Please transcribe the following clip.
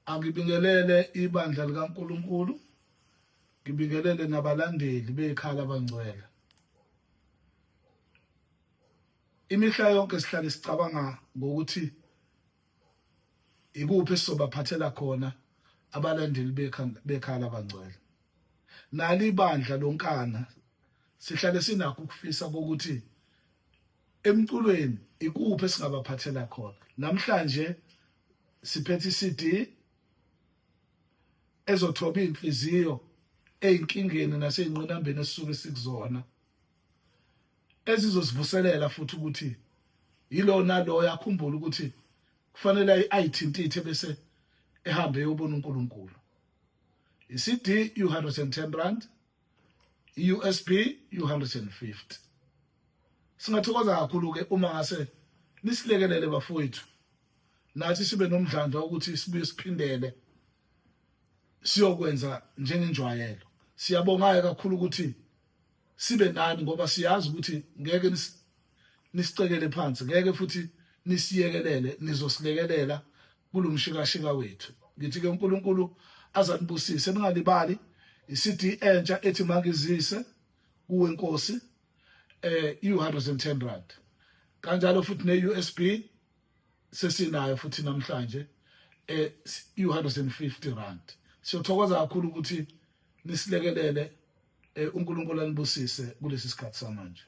Angibingelele ibandla likaNkuluNkulu, ngibingelele nabalandeli bekhaya abangcwele. Imihla yonke sihlale sicabanga ngokuthi ikuphi esizobaphathela khona abalandeli bekhaya abangcwele. Nali ibandla lonkana sihlale sinakho ukufisa ukuthi emculweni ikuphi esingabaphathela khona. Namhlanje siphethe iCD ezothoba inhliziyo ezinkingeni naseyinqinambeni esisuke sikuzona, ezizosivuselela futhi ukuthi yilo nalo yakhumbula ukuthi kufanele ayithintithe bese ehambe eyobona uNkulunkulu. iCD u110 rand, iUSB u150. Singathokoza kakhulu ke uma ngase nisilekelele bafowethu, nathi sibe nomdlandla ukuthi sibuye siphindele siyokwenza njengenjwayelo. Siyabonga kakhulu ukuthi sibe nani ngoba siyazi ukuthi ngeke nisicekele phansi, ngeke futhi nisiyekelele, nizosilekelela kulomshikashika wethu. Ngithi ke uNkulunkulu azanibusise. Ningalibali iCD entsha ethi mangizise kuwe Nkosi u110 rand. Kanjalo futhi neUSB sesinayo futhi namhlanje u150 rand. Siyothokoza kakhulu ukuthi nisilekelele, uNkulunkulu anibusise kulesi sikhathi samanje.